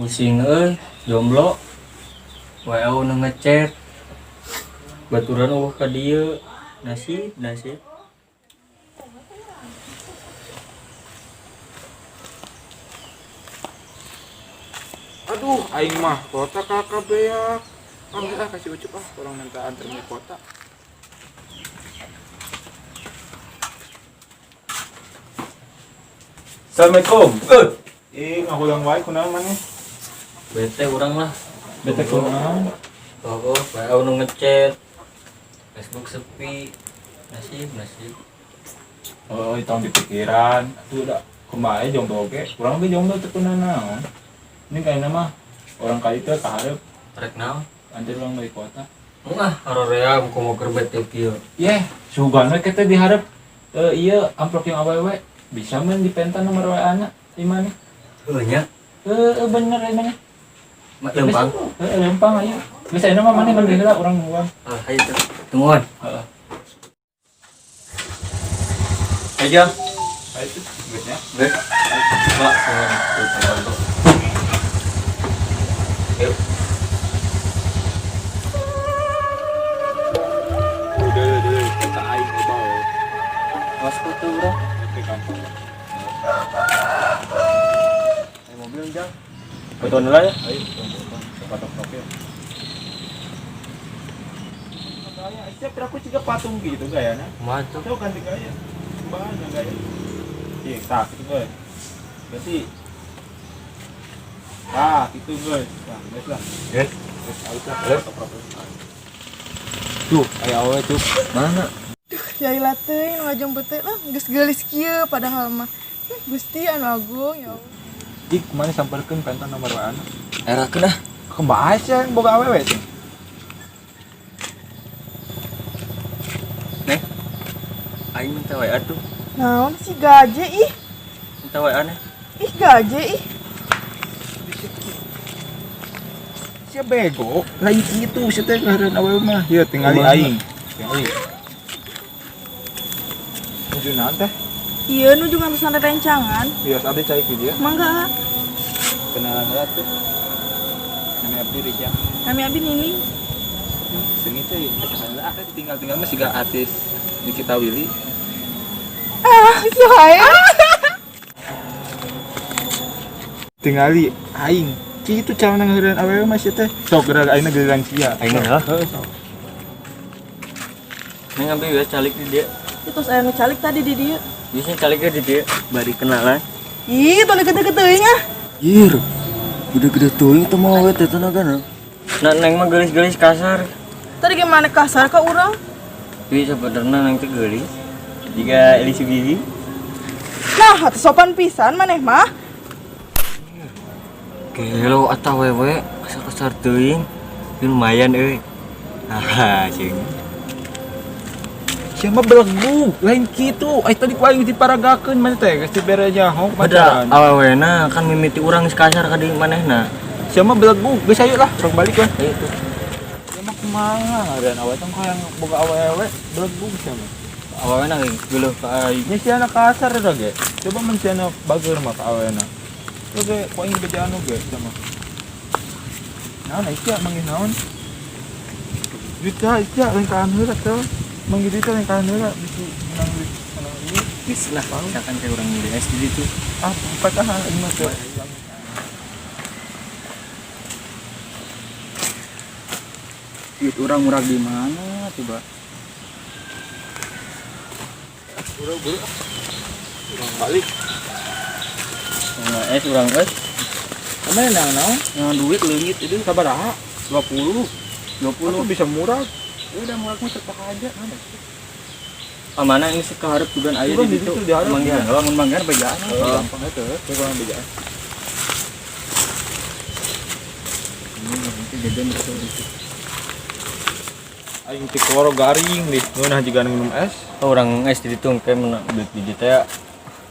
Pusing jomblo. WO nu ngechat. Baturan eueuh ka dieu. Nasib. Aduh, aing mah kota kakak beak. Enggak kasih ucup orang minta antar ke kota. Assalamualaikum. Aku yang baik kunaon maneh? Bete urang lah. Bete kunaon? WO nu ngechat. Facebook sepi. Nasib. Oh, itu dipikiran. Atuh udah kumaha jomblo ge. Urang ge jomblo teu pernah naon. Ini kayaknya mah orang kali teh kaharep Rek naon? anjir urang dari kota. Harorea mau kerbet kieu. Sugan we kita diharap iya amplop yang awewe bisa men dipenta nomor WA-na di mana? Nya. Bener emangnya. Lempang. Lempang aya. Bisa enak mah maneh bagi heula urang nuan. Ayo tungguan. Heeh. Aja. Ayo tuh, duitnya. Baik. Pak, Yuk. Udah, kita aing bawa. Mas foto urang. Ke kantor. Mobil jang. Foto heula ya. Ayo, foto-foto ya. Siap aku juga patung gitu gayanya. Mantap. Coba ganti gaya. Banyak gaya. Iya, tak itu guys. Berarti itu guys. Nah, guys lah. Yes. Tuh, aya awe tuh. Mana? Yaila teh nu ngajong bete lah geus geulis kieu padahal mah Gusti anu agung ya Allah. Dik, mana samperkeun penta nomor WA-na? Erakeun ah. Kembae sih yang boga awewe teh. Neng. Aing minta WA tuh. Naon si gaje ih? Minta WA nih. Ih gaje ih. Sia bego, lain kitu sia teh ngaran awewe mah. Ieu tingali aing. Tingali. Tujuan teh. Iya nu juga pesan rencangan. Bias abdi cai ke dia. Mangga. Kenalan heula tuh. Namanya abdi Rijal. Kami abi Nini. Sini teh lah tinggal mah siga artis Nikita Willy. Si Haya. Tingali aing. Kitu cara ngeureun awewe mah sia teh. Sok geura aingna geulang sia. Aing heeh. Heeh, sok. Neng ambil wes calik di dia. Itu saya nu calik tadi di dia. Biasanya caliknya di dia. Bari kenalan. Ih, tuh gede-gede teuing ah. Yir. Gede-gede teuing teh mah we teh tenagana. Nah, neng mah gelis-gelis kasar. Tadi gimana kasar ka urang? Tapi sebenarnya neng teh gelis. Jika Elisi Bibi. Nah, atuh sopan pisan maneh mah. Gelo atau wewe kasar-kasar teuing. Lumayan euy. Haha, cing. Sia mah belegu, lain kitu. Ai tadi ku aing diparagakeun mana teh geus dibere nyaho Ada awewena kan mimiti urang geus kasar ka di manehna. Sia mah belegu, geus ayo lah, sok balik lah. Ayo tuh. Sia mah kumaha ngaran awewe tong yang boga awewe belegu sia mah. Awewena geuleuh ka aing. Nya sia na kasar da ge. Coba mun sia na bager mah ka awewena. Oke, ku aing beja anu ge sia mah. Naon ai sia manggih naon? Duit sia lain ka anu teh. Manggih duit lain ka anu bisu menang duit menang ieu. Bis lah, misalkan kayak orang di SD itu. Ah, patahan ini mah teh. Duit orang murah di mana coba? Urang balik. Nah, urang Kamana naon? yang duit leungit itu Sabaraha? 20. 20 bisa murah. Udah murah mah tetap aja. Mana ini sekaharep tugan aya Urang di di situ. situ diharap. Mangga, lamun mangga bejaan. Gampang eta, kurang bejaan. Nanti jajan betul itu. Aing ti koro garing deh, ngeunah jiga minum es. Orang SD itu kayak beut di teh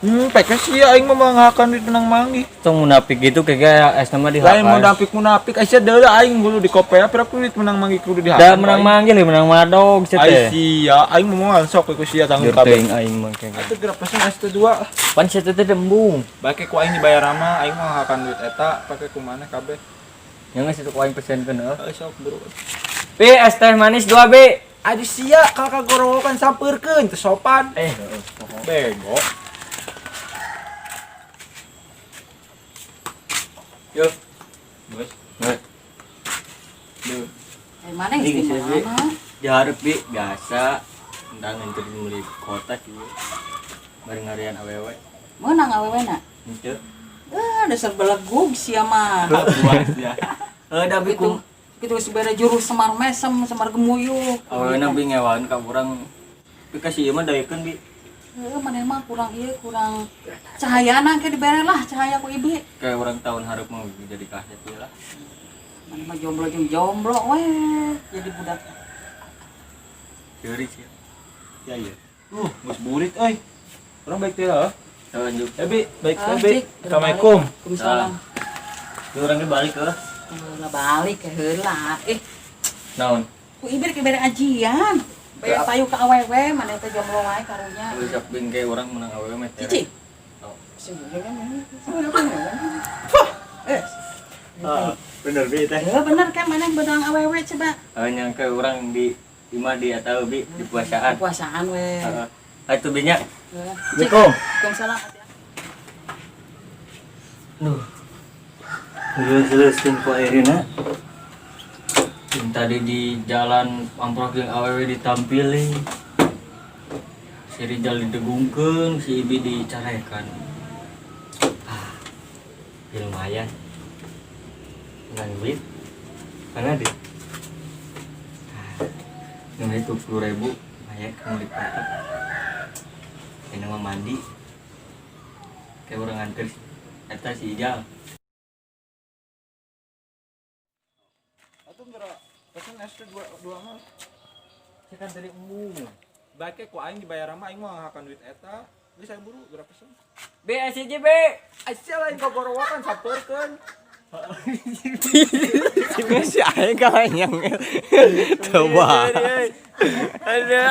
Pekes sih aing mah manghakan duit menang manggih. Tong munafik gitu kayak es nama di Lain munafik aing deuleu aing dulu di kopea pira duit menang manggih kudu dihakan. Da menang manggil menang madog sia teh. Ai sia aing moal sok ku sia tanggung Teuing kabeh. aing mah kayak. Atuh gerak pesen ST2. Pan sia teh dembung. Bake ku aing dibayar mah aing mah manghakan duit eta pake ku mana kabeh. Yang situ ku aing pesenkeun heuh. Sok bro. Pi es teh manis 2 B. Aduh sia kakak gorowokan sampeurkeun teu sopan. Bego. Yo. Bos. Duh. Mana Ini sih geus, Bi. mana? Diharap Bi biasa. Endang ente meuli kota kieu. Bareng ngarian awewe. Menang awewena. Henteu. Dasar belegug sia mah. Buas ya. Da Bi Itu kum itu sebenarnya jurus semar mesem, semar gemuyuk. awewe Bi ngewan ka urang. Tapi kasih ieu mah dayekeun Bi. Mana mah kurang kurang cahayana ke dibere lah cahaya ku ibi. Kayak orang tahun harap mau jadi kaset ieu lah. Mana mah jomblo jeung jomblo weh jadi budak. Geuris ya. Ya iya. Bos burit euy. Urang baik teh heuh. Lanjut. Bi, baik teh, Bi. Cik. Assalamualaikum. Waalaikumsalam. Itu orang ge balik ke. Lah balik ke heula. Naon? Ku ibi ke bere ajian. Bae payu ka awewe mana teh jomblo wae karunya. Lu siap bingkai orang menang awewe mah teh. Cici. Oh. Bener Bi teh. Bener kan mana yang bedang awewe coba. Nyangka orang di imah di atau Bi di puasaan. Puasaan we. Heeh. Atuh Bi nya. Assalamualaikum. Waalaikumsalam. Duh. Terus po Irina. Tadi di jalan pamprok yang awewe ditampilin. Si Rizal didegungkeun, si Ibi dicarekan. Lumayan. Nang duit. Mana deh? Nang itu 10.000 lumayan kamu di kota. Ini mah mandi. Kayak orang nganter. Eta si Ijal. Atuh geura pesen ST2 mah. Saya kan tadi embung. Bake ku aing dibayar mah aing mah manghakan duit eta. Geus saya buru geura pesen. B SJ B. Asa lain gogorowakan sampeurkeun. Si aing kalanyang. Coba. Ada.